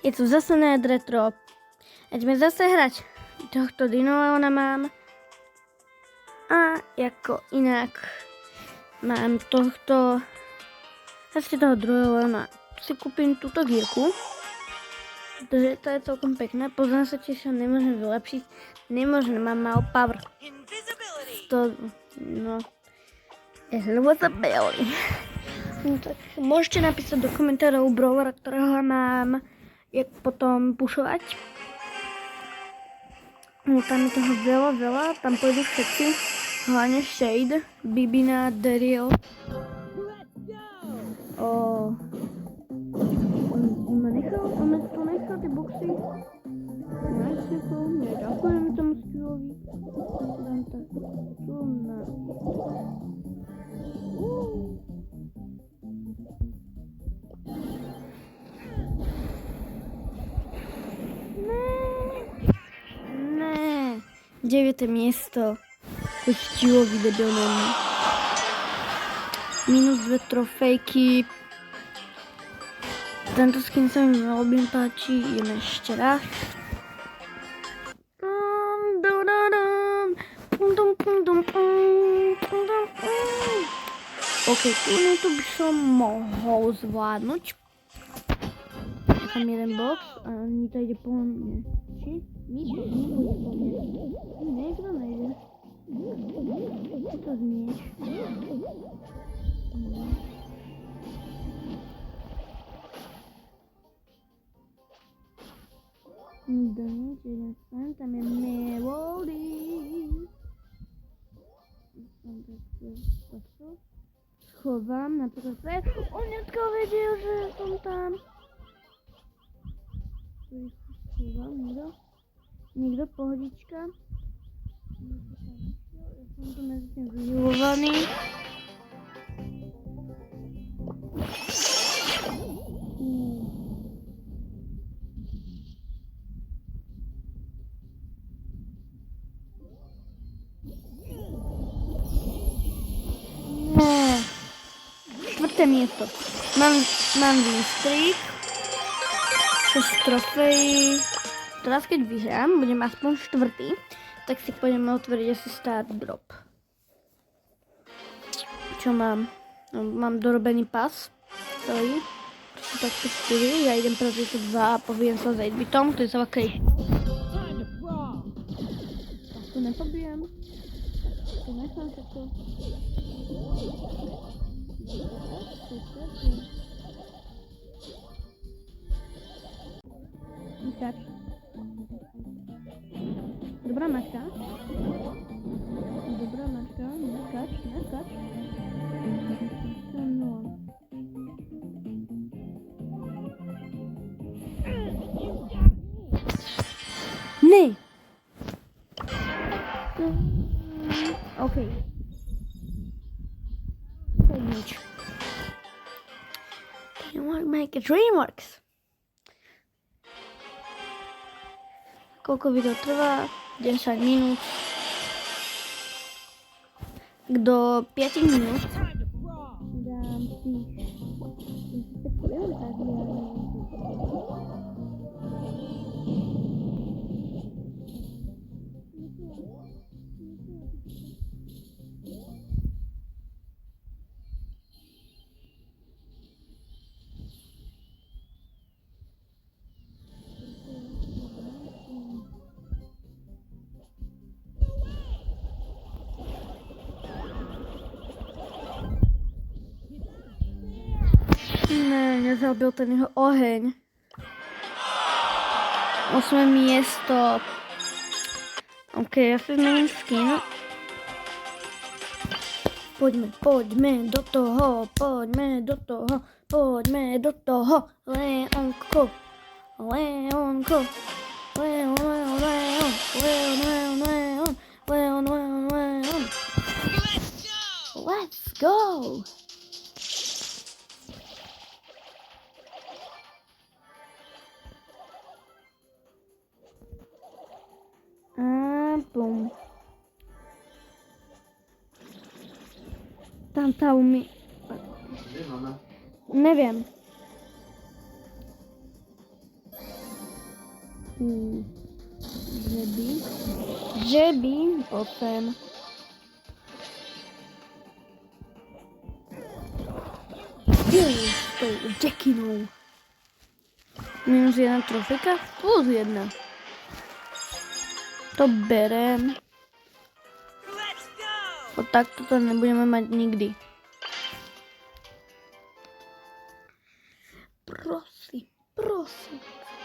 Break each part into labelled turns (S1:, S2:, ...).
S1: Je tu zase Ned Retro. Ideme zase hrať. Tohto Dinoleona mám. A jako inak mám tohto. Asi toho druhého Leona si kúpim túto gírku. Pretože to je celkom pekné. Pozrám sa, či sa nemôžem vylepšiť. Nemôžem, mám mal power. To, no. Invisibility. No, tak môžete napísať do komentárov brawlera, ktorého mám, jak potom pušovať. No, tam je toho veľa, tam pôjdu všetci. Hlavne Shade, Bibina, Daryl. On ma to nechal, tie boxy. Ja ďakujem tomu skillovi. Dám tak tu na... Ne. 9. miesto. Kostilovi debilnému. Minus 2 trofejky. Tento skin sa mi veľmi páči. Ideme ešte raz. OK, tu by som mohol zvládnuť. Nechám jeden box a mi to ide po mne. Či? Nikto nepôjde po mne. Niekto nejde. Čo to znieš? Donič, jeden sen, tam je Melody. Schovám napríklad pre... On dneska vedel, že som tam. Tu schovám, niekto, pohodička. Ja som tu medzi tým vyhľovaný. Miesto. Mám win streak, 6 trofejí. Teraz keď vyhrám, budem aspoň 4. Tak si pôjdeme otvoriť asi start drop. Čo mám? No, mám dorobený pas. Celý. Takto 4. Ja idem pre tieto 2 a pobijem sa s 8-bitom, ktorý sa má krejší. Tu nepobijem. Tu nechám všetko. Nekač. Dobrá mačka. Nekač. No. Ne. OK. Nič. Make a DreamWorks. Koľko video trvá? 10 minút. Do 5 minút dám tých 5 eur, tak nezabil ten jeho oheň. 8. miesto. OK, ja si zmením skin. Poďme do toho. Leonko. Leon. Let's go. Bum. Tam tá umie... Neviem. Že by potom s tou Jackinou. Minus 1 trofejka, plus 1. To berem. O takto to nebudeme mať nikdy. Prosím.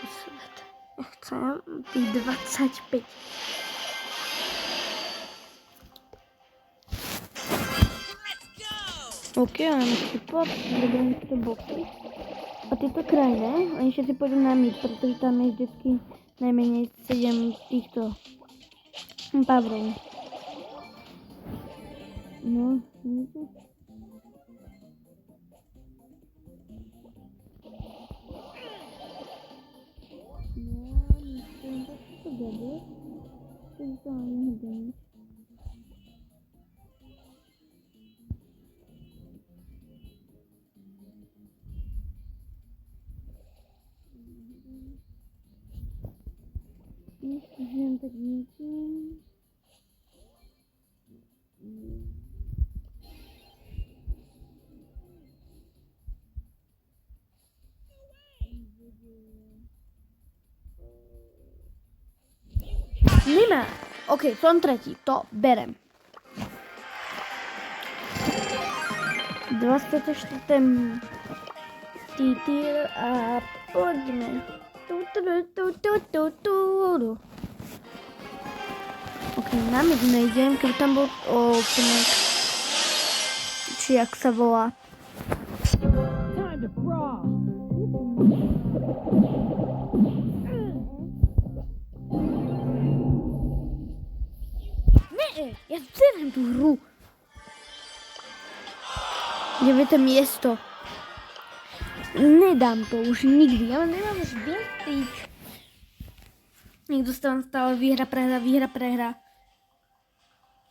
S1: Svet. Chcem tých 25. OK, máme super, budeme to boxy. A tieto krajné, oni všetci pôjdu na mid, pretože tam je vždycky najmenej 7 týchto pavrov. No, vidíte? No, myslím, že to bude. To ani nehodím. Jen tak ničím. Nemá. OK, som tretí, to berem. 24. titil a poďme. OK, na mid nejdem, keby tam bol openek. Či jak sa volá. Ja zberám tú hru. 9. miesto. Nedám to už nikdy. Ja nemám už viac. Niekto sa tam stále výhra, prehra.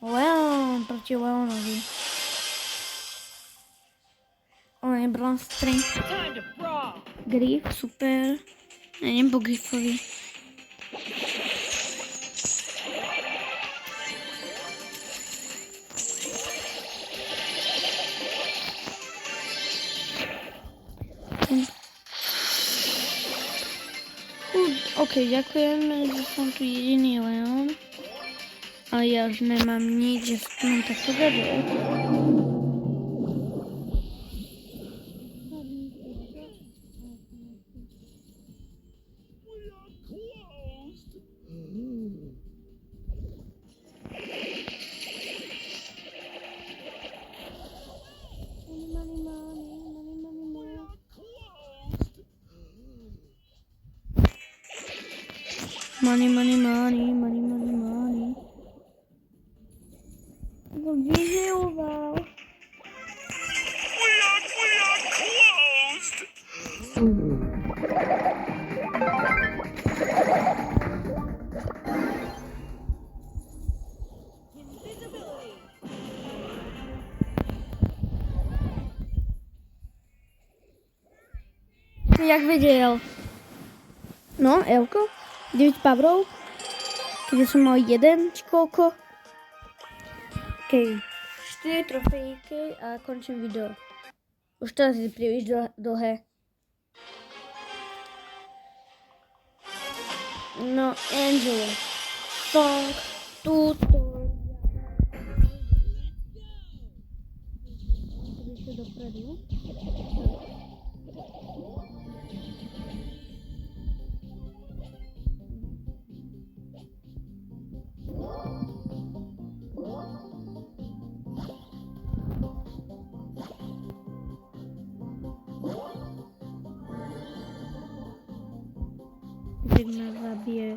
S1: Leon proti Leonovi. On je bronze 3. Griff, super. Ja neviem po Griffovi. OK, ďakujem, že som tu jediný Leon. Ale ja už nemám nič, že sa mám takto gadžet. Money. Vyhejoval.
S2: We are closed!
S1: Jak vedel? No, Elko? 9 pavrov? Keď som mal 1, či koľko? OK. 4 trofejky a končím video. Už teraz je príliš dlhé. No, Angelo. Song, tutorial. Ešte dopredu. Keď ma zabije.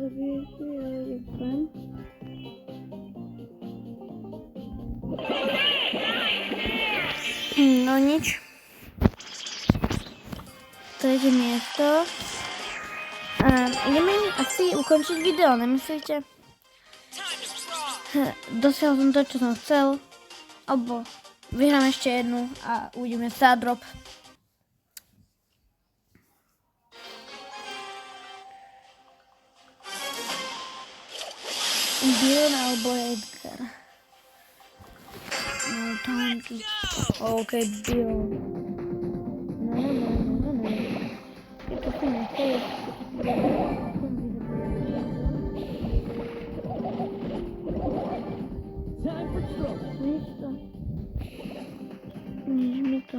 S1: zabijete, ale ďakujem. No nič. Tretie miesto. A ideme asi ukončiť video, nemyslíte? Dosiahol som to, čo som chcel. Alebo vyhrám ešte jednu a uvidíme star drop. Bill alebo Edgar. No, tanky. OK, Bill. No. Je to si nechcel. Nič mi to.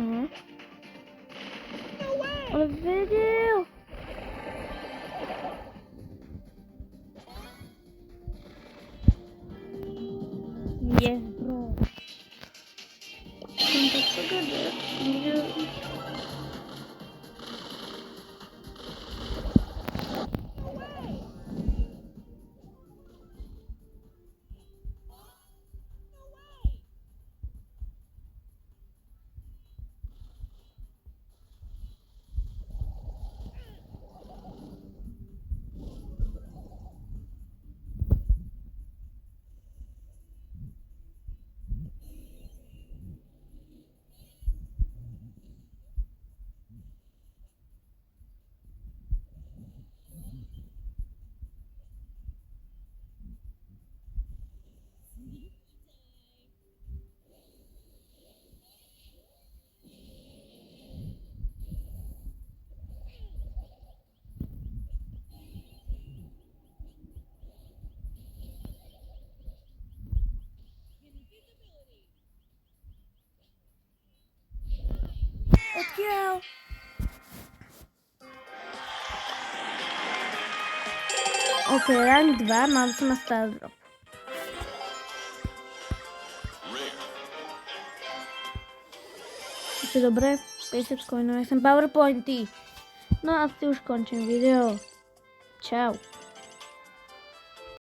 S1: Ale vedel. Yes, bro. Som tak pogadal. Odkiaľ? OK, rank 2, mám som na star drop. Je dobre, 50 coinov, ja som powerpointy. No a asi už končím video. Čau.